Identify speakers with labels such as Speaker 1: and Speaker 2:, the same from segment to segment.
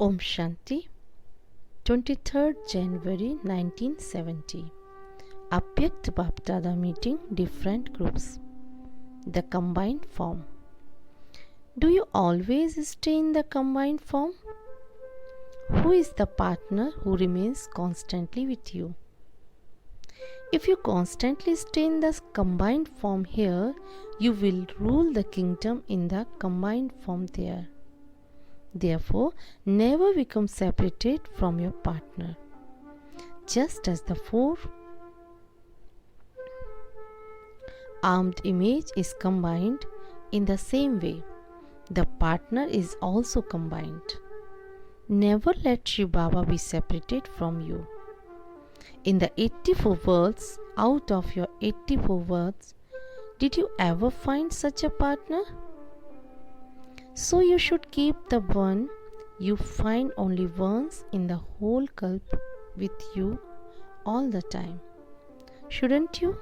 Speaker 1: Om Shanti, 23rd January 1970. Avyakt Bapdada meeting different groups. The combined form. Do you always stay in the combined form? Who is the partner who remains constantly with you? If you constantly stay in the combined form here, you will rule the kingdom in the combined form there. Therefore, never become separated from your partner. Just as the four-armed image is combined, in the same way, the partner is also combined. Never let Shiv Baba be separated from you. In the 84 worlds, out of your 84 worlds, did you ever find such a partner? So you should keep the one you find only once in the whole kalp with you all the time. Shouldn't you?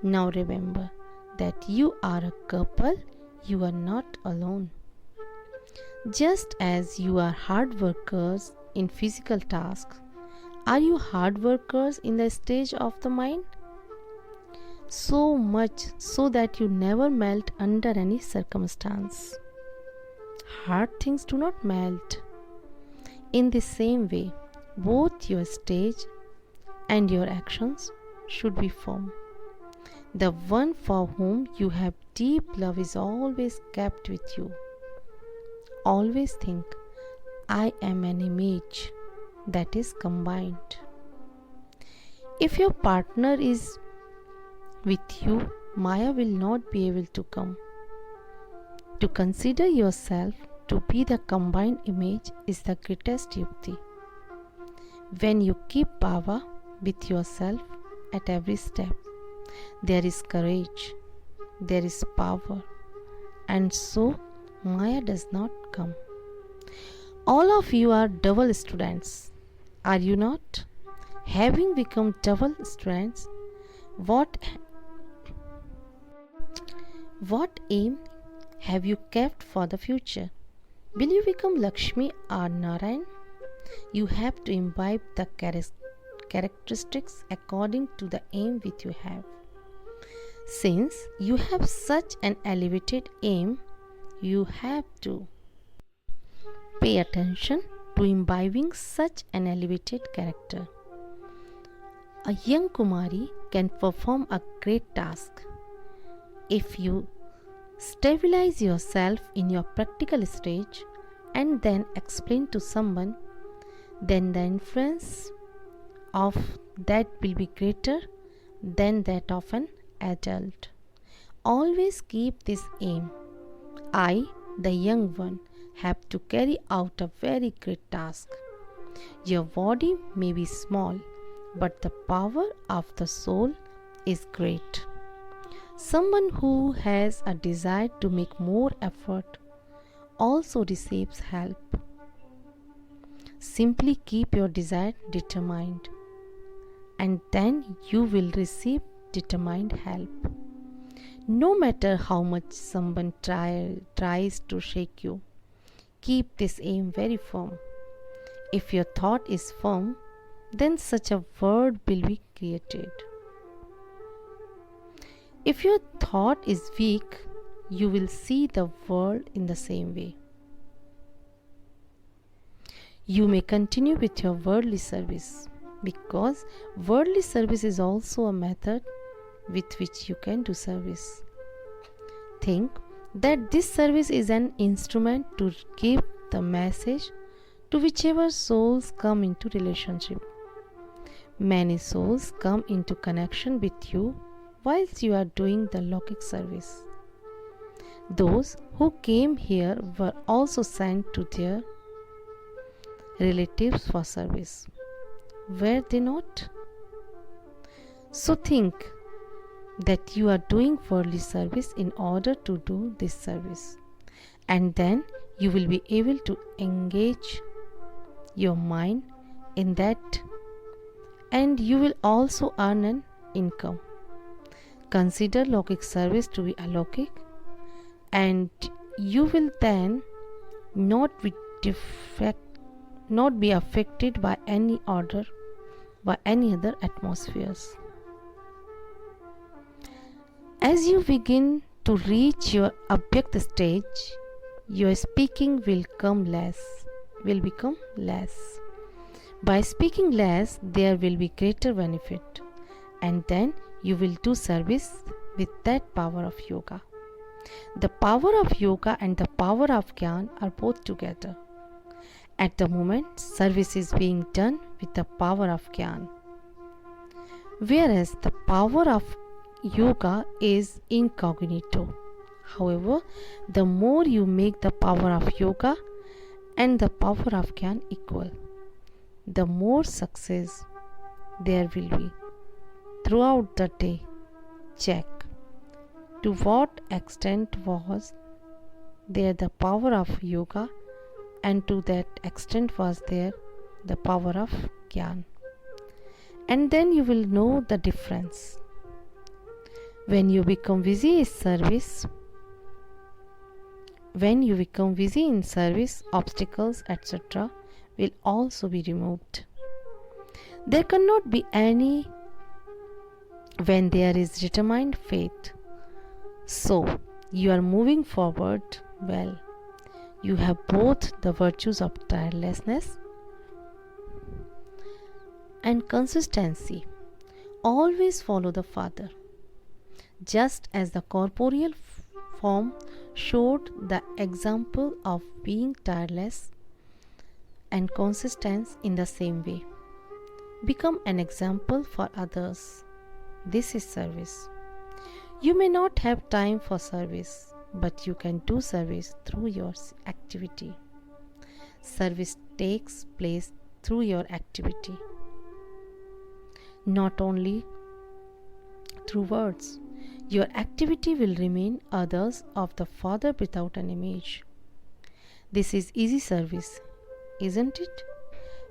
Speaker 1: Now remember that you are a couple, you are not alone. Just as you are hard workers in physical tasks, are you hard workers in the stage of the mind? So much so that you never melt under any circumstance. Hard things do not melt. In the same way, both your stage and your actions should be firm. The one for whom you have deep love is always kept with you. Always think, I am an image that is combined. If your partner is with you, Maya will not be able to come. To consider yourself to be the combined image is the greatest yukti. When you keep Baba with yourself at every step, there is courage, there is power, and so Maya does not come. All of you are double students, are you not? Having become double students, what aim have you kept for the future? Will you become Lakshmi or Narayan? You have to imbibe the characteristics according to the aim which you have. Since you have such an elevated aim, you have to pay attention to imbibing such an elevated character. A young Kumari can perform a great task. If you stabilize yourself in your practical stage and then explain to someone, then the influence of that will be greater than that of an adult. Always keep this aim. I, the young one, have to carry out a very great task. Your body may be small, but the power of the soul is great. Someone who has a desire to make more effort also receives help. Simply keep your desire determined, and then you will receive determined help. No matter how much someone tries to shake you, keep this aim very firm. If your thought is firm, then such a world will be created. If your thought is weak, you will see the world in the same way. You may continue with your worldly service, because worldly service is also a method with which you can do service. Think that this service is an instrument to give the message to whichever souls come into relationship. Many souls come into connection with you whilst you are doing the Lokik service. Those who came here were also sent to their relatives for service. Were they not? So think that you are doing worldly service in order to do this service, and then you will be able to engage your mind in that, and you will also earn an income. Consider Lokik service to be alokik, and you will then not be not be affected by any other atmospheres. As you begin to reach your avyakt stage, your speaking will become less. By speaking less, there will be greater benefit, and then you will do service with that power of yoga. The power of yoga and the power of Gyan are both together. At the moment, service is being done with the power of Gyan, whereas the power of yoga is incognito. However, the more you make the power of yoga and the power of Gyan equal, the more success there will be. Throughout the day, check to what extent was there the power of yoga, and to that extent was there the power of Gyan. And then you will know the difference. When you become busy in service, obstacles, etc., will also be removed. There cannot be any when there is determined faith. So, you are moving forward well. You have both the virtues of tirelessness and consistency. Always follow the Father. Just as the corporeal form showed the example of being tireless and consistent, in the same way, become an example for others. This is service. You may not have time for service, but you can do service through your activity. Service takes place through your activity, not only through words. Your activity will remain others of the Father without an image. This is easy service, isn't it?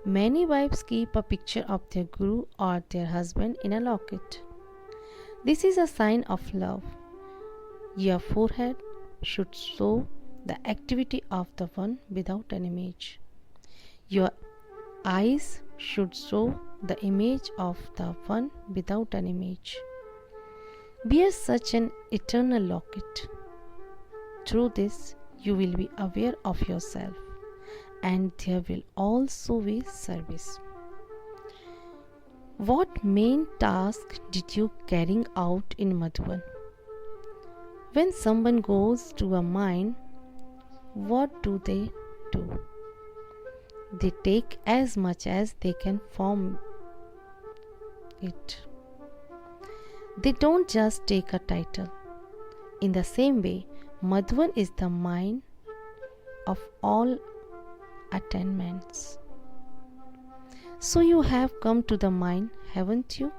Speaker 1: Many wives keep a picture of their guru or their husband in a locket. This is a sign of love. Your forehead should show the activity of the one without an image. Your eyes should show the image of the one without an image. Bear such an eternal locket. Through this, you will be aware of yourself, and there will also be service. What main task did you carry out in Madhuban? When someone goes to a mine, what do? They take as much as they can from it. They don't just take a title. In the same way, Madhuban is the mine of all attainments. So you have come to the mine, haven't you?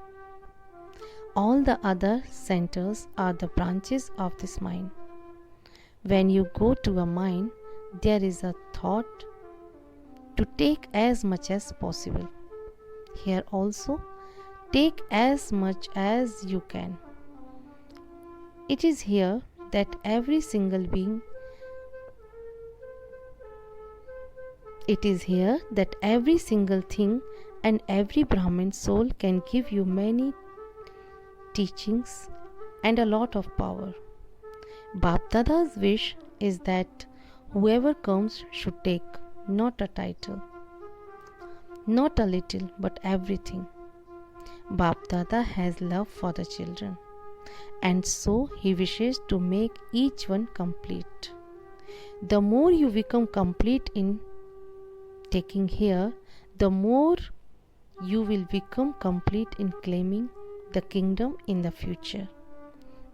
Speaker 1: All the other centers are the branches of this mine. When you go to a mine, there is a thought to take as much as possible. Here also, take as much as you can. It is here that every single thing and every Brahmin soul can give you many teachings and a lot of power. Bap Dada's wish is that whoever comes should take not a title, not a little, but everything. Bap Dada has love for the children, and so he wishes to make each one complete. The more you become complete in taking here, the more you will become complete in claiming the kingdom in the future.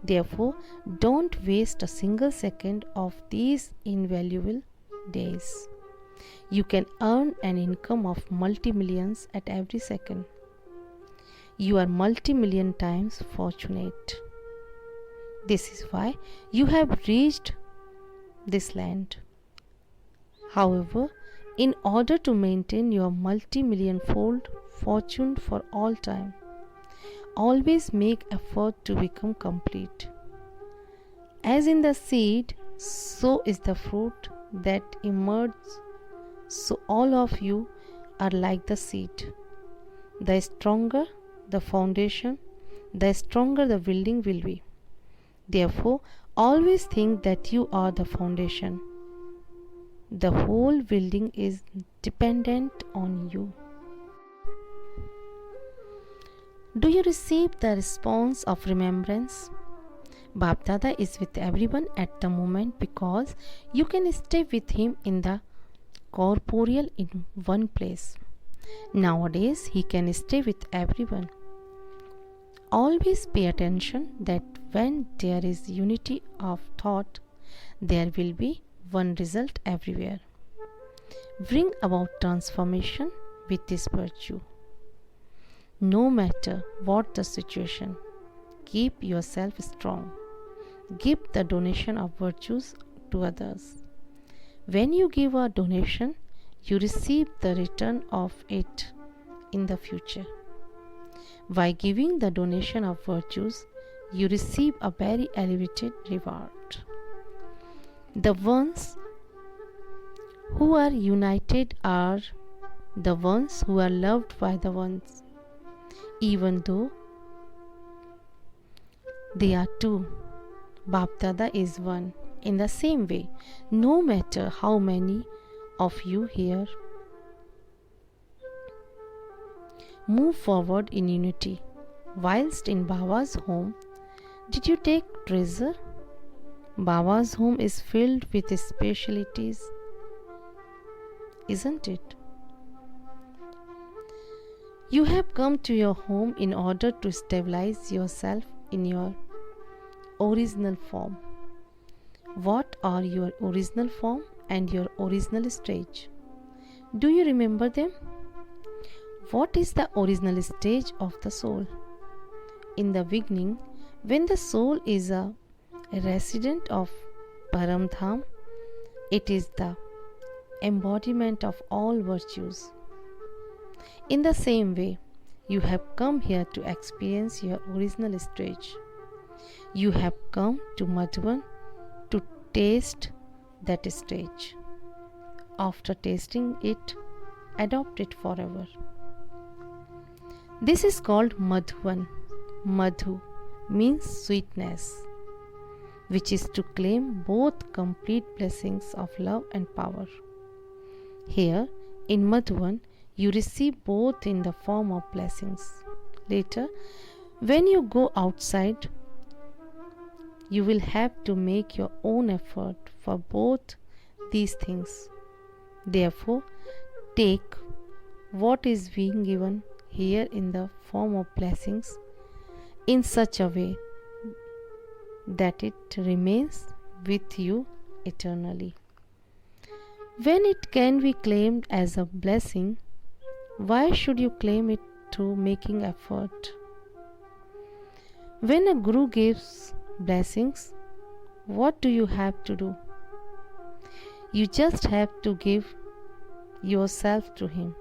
Speaker 1: Therefore, don't waste a single second of these invaluable days. You can earn an income of multi-millions at every second. You are multi-million times fortunate. This is why you have reached this land. However, in order to maintain your multi-million-fold fortune for all time, always make effort to become complete. As in the seed, so is the fruit that emerges. So all of you are like the seed. The stronger the foundation, the stronger the building will be. Therefore, always think that you are the foundation. The whole building is dependent on you. Do you receive the response of remembrance? Bap Dada is with everyone at the moment because you can stay with him in the corporeal in one place. Nowadays, he can stay with everyone. Always pay attention that when there is unity of thought, there will be one result everywhere. Bring about transformation with this virtue. No matter what the situation, keep yourself strong. Give the donation of virtues to others. When you give a donation, you receive the return of it in the future. By giving the donation of virtues, you receive a very elevated reward. The ones who are united are the ones who are loved by the ones, even though they are two. Bap Dada is one. In the same way, no matter how many of you here move forward in unity, whilst in Baba's home, did you take treasure? Baba's home is filled with specialities, isn't it? You have come to your home in order to stabilize yourself in your original form. What are your original form and your original stage? Do you remember them? What is the original stage of the soul? In the beginning, when the soul is a resident of Paramdham, it is the embodiment of all virtues. In the same way, you have come here to experience your original stage. You have come to Madhuban to taste that stage. After tasting it, adopt it forever. This is called Madhuban. Madhu means sweetness, which is to claim both complete blessings of love and power. Here in Madhuban, you receive both in the form of blessings. Later, when you go outside, you will have to make your own effort for both these things. Therefore, take what is being given here in the form of blessings in such a way that it remains with you eternally. When it can be claimed as a blessing, why should you claim it through making effort? When a guru gives blessings, what do you have to do? You just have to give yourself to him,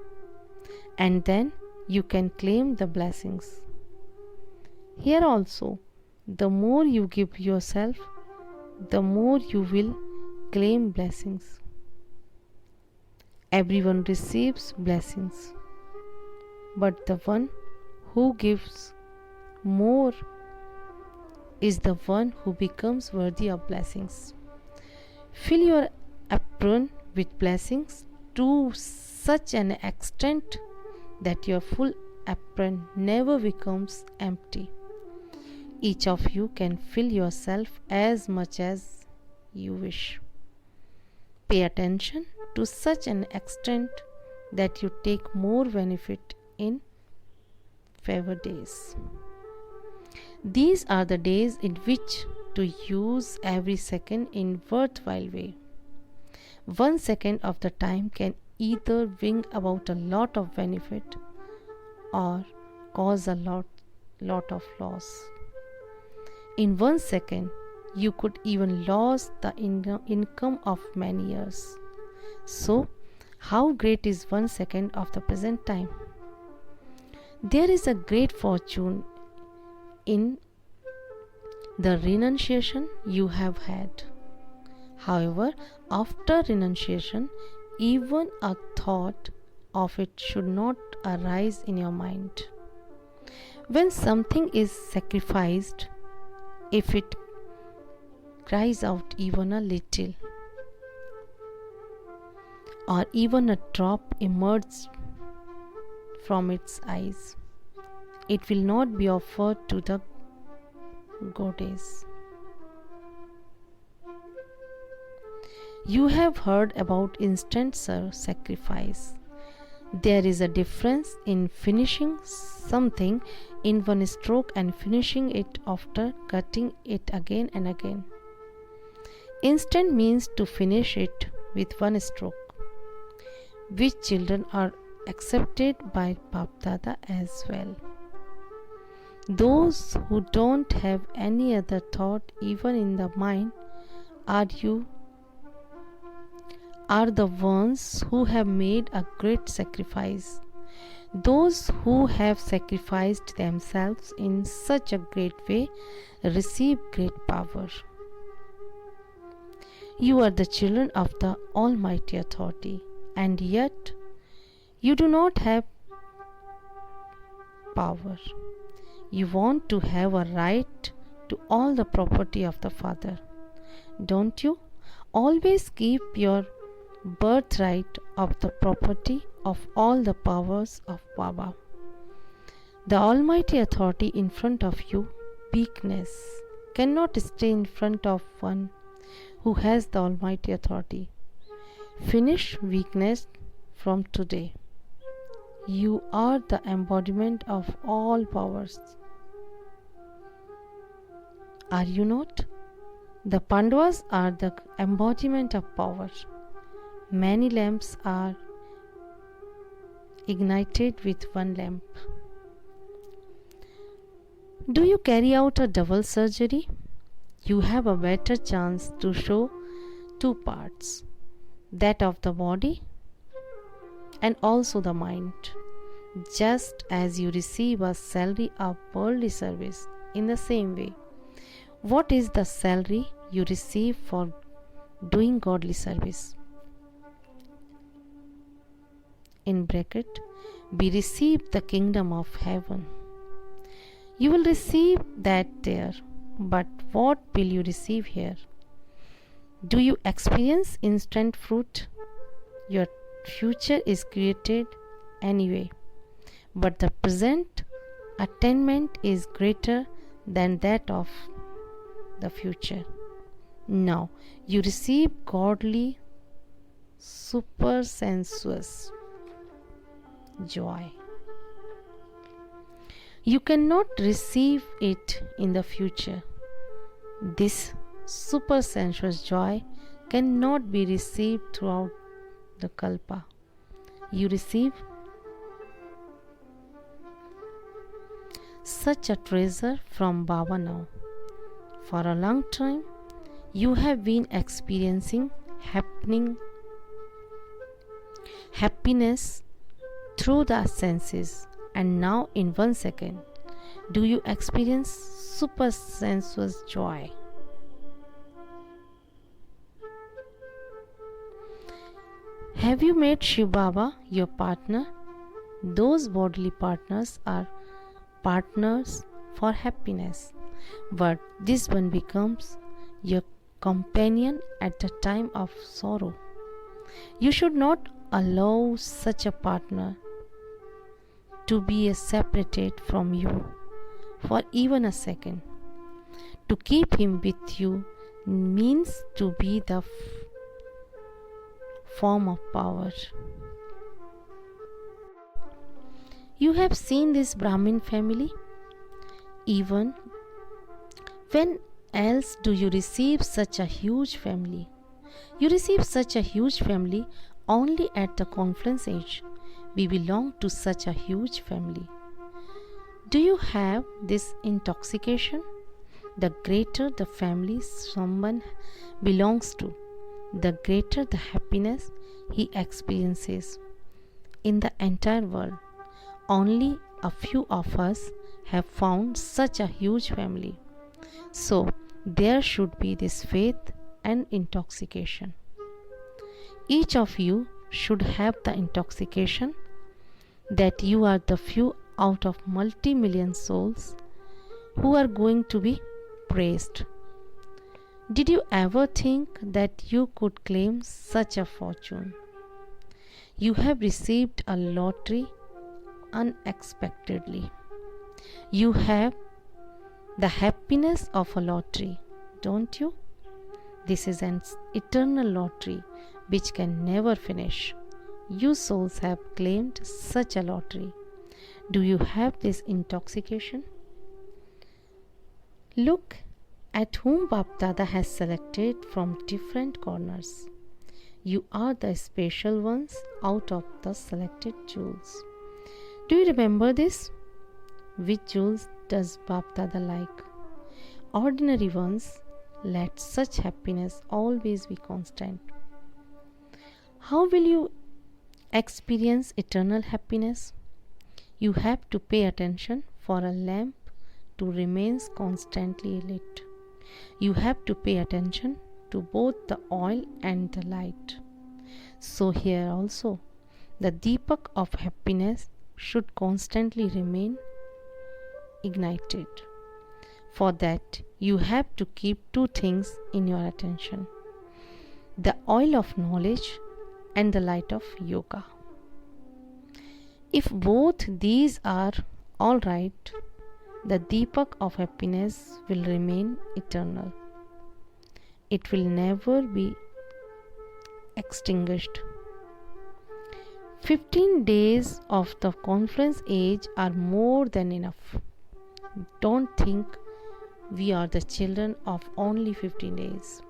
Speaker 1: and then you can claim the blessings. Here also, the more you give yourself, the more you will claim blessings. Everyone receives blessings, but the one who gives more is the one who becomes worthy of blessings. Fill your apron with blessings to such an extent that your full apron never becomes empty. Each of you can fill yourself as much as you wish. Pay attention to such an extent that you take more benefit in favor days. These are the days in which to use every second in worthwhile way. 1 second of the time can either bring about a lot of benefit or cause a lot of loss. In 1 second, you could even lose the income of many years. So, how great is 1 second of the present time? There is a great fortune in the renunciation you have had. However, after renunciation, even a thought of it should not arise in your mind. When something is sacrificed, if it cries out even a little, or even a drop emerges from its eyes, it will not be offered to the goddess. You have heard about instant sacrifice. There is a difference in finishing something in one stroke and finishing it after cutting it again and again. Instant means to finish it with one stroke, which children are accepted by Bap Dada as well. Those who don't have any other thought even in the mind are the ones who have made a great sacrifice. Those who have sacrificed themselves in such a great way receive great power. You are the children of the Almighty Authority, and yet you do not have power. You want to have a right to all the property of the Father, don't you? Always keep your birthright of the property of all the powers of Baba. The Almighty Authority in front of you, weakness, cannot stay in front of one who has the Almighty Authority. Finish weakness from today. You are the embodiment of all powers. Are you not? The Pandavas are the embodiment of power. Many lamps are ignited with one lamp. Do you carry out a double surgery? You have a better chance to show two parts, that of the body and also the mind. Just as you receive a salary of worldly service, in the same way, what is the salary you receive for doing godly service? In bracket, we receive the kingdom of heaven. You will receive that there, but what will you receive here? Do you experience instant fruit? Your future is created anyway, but the present attainment is greater than that of the future. Now you receive godly supersensuous joy. You cannot receive it in the future. This supersensuous joy cannot be received throughout the kalpa. You receive such a treasure from Baba now. For a long time, you have been experiencing happiness through the senses, and now in 1 second, do you experience supersensuous joy? Have you made Shiv Baba your partner? Those bodily partners are partners for happiness, but this one becomes your companion at the time of sorrow. You should not allow such a partner to be separated from you for even a second. To keep him with you means to be the form of power. You have seen this Brahmin family. Even when else do you receive such a huge family? You receive such a huge family only at the conference age. We belong to such a huge family. Do you have this intoxication? The greater the family someone belongs to, the greater the happiness he experiences. In the entire world, only a few of us have found such a huge family. So, there should be this faith and intoxication. Each of you should have the intoxication that you are the few out of multi-million souls who are going to be praised. Did you ever think that you could claim such a fortune? You have received a lottery unexpectedly. You have the happiness of a lottery, don't you? This is an eternal lottery which can never finish. You souls have claimed such a lottery. Do you have this intoxication? Look at whom Bap Dada has selected from different corners. You are the special ones out of the selected jewels. Do you remember this? Which jewels does Bap Dada like? Ordinary ones. Let such happiness always be constant. How will you experience eternal happiness? You have to pay attention for a lamp to remain constantly lit. You have to pay attention to both the oil and the light. So here also, the Deepak of happiness should constantly remain ignited. For that, you have to keep two things in your attention: the oil of knowledge and the light of yoga. If both these are all right, the Deepak of happiness will remain eternal. It will never be extinguished. 15 days of the conference age are more than enough. Don't think we are the children of only 15 days.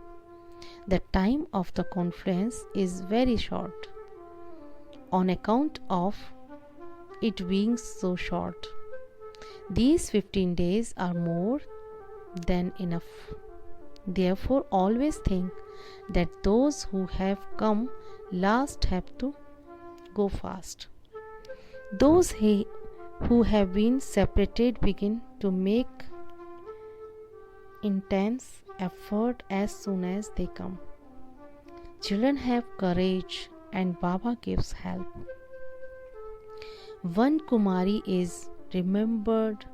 Speaker 1: The time of the conference is very short. On account of it being so short, these 15 days are more than enough. Therefore, always think that those who have come last have to go fast. Those who have been separated begin to make intense effort as soon as they come. Children have courage and Baba gives help. One Kumari is remembered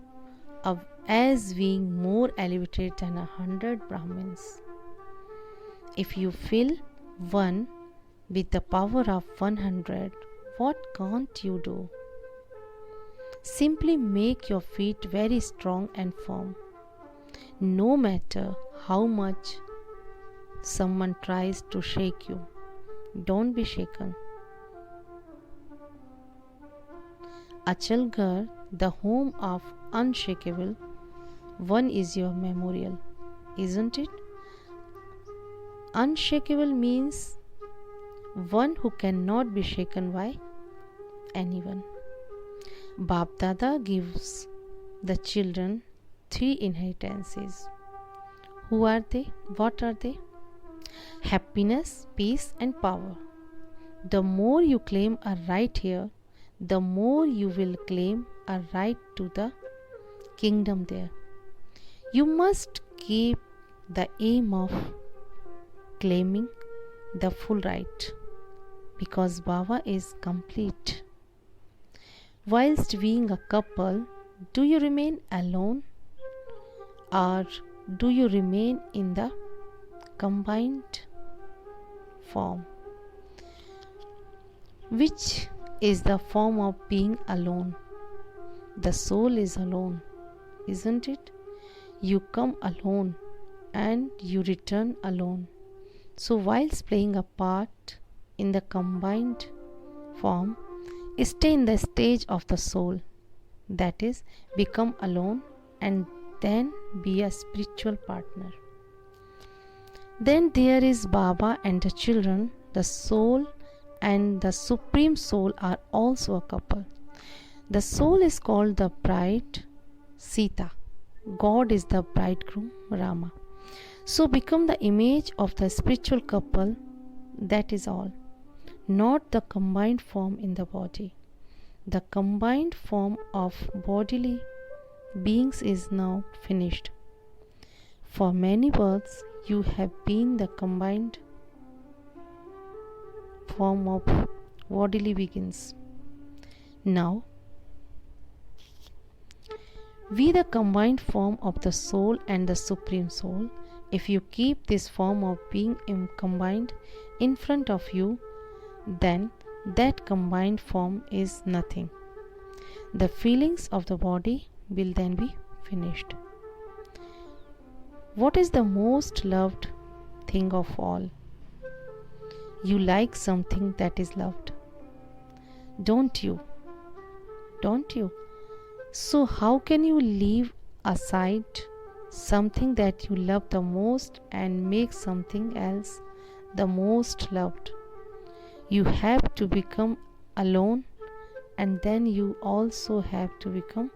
Speaker 1: as being more elevated than 100 Brahmins. If you fill one with the power of 100, what can't you do? Simply make your feet very strong and firm. No matter how much someone tries to shake you, don't be shaken. Achalgarh, the home of unshakable one, is your memorial, isn't it? Unshakable means one who cannot be shaken by anyone. Bap Dada gives the children 3 inheritances. Who are they? What are they? Happiness, peace, and power. The more you claim a right here, the more you will claim a right to the kingdom there. You must keep the aim of claiming the full right, because Baba is complete. Whilst being a couple, do you remain alone or do you remain in the combined form? Which is the form of being alone? The soul is alone, isn't it? You come alone and you return alone. So whilst playing a part in the combined form, stay in the stage of the soul, that is, become alone and then be a spiritual partner. Then there is Baba and the children. The soul and the Supreme Soul are also a couple. The soul is called the bride Sita. God is the bridegroom Rama. So become the image of the spiritual couple, that is all. Not the combined form in the body. The combined form of bodily beings is now finished. For many births, you have been the combined form of bodily begins. Now, we the combined form of the soul and the supreme soul. If you keep this form of being combined in front of you, then that combined form is nothing. The feelings of the body will then be finished. What is the most loved thing of all? You like something that is loved, don't you? Don't you? So, how can you leave aside something that you love the most and make something else the most loved? You have to become alone, and then you also have to become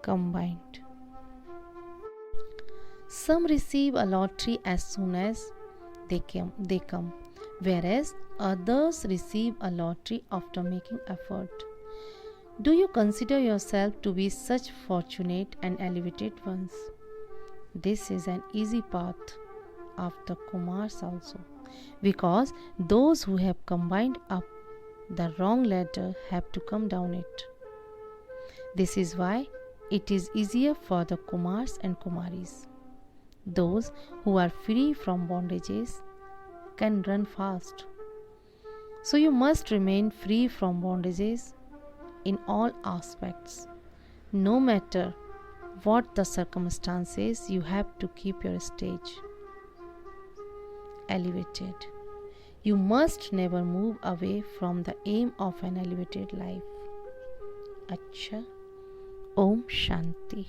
Speaker 1: combined. Some receive a lottery as soon as they come, whereas others receive a lottery after making effort. Do you consider yourself to be such fortunate and elevated ones? This is an easy path of the Kumars also, because those who have combined up the wrong ladder have to come down it. This is why it is easier for the Kumars and Kumaris. Those who are free from bondages can run fast. So you must remain free from bondages in all aspects. No matter what the circumstances, you have to keep your stage elevated. You must never move away from the aim of an elevated life. Acha. Om Shanti.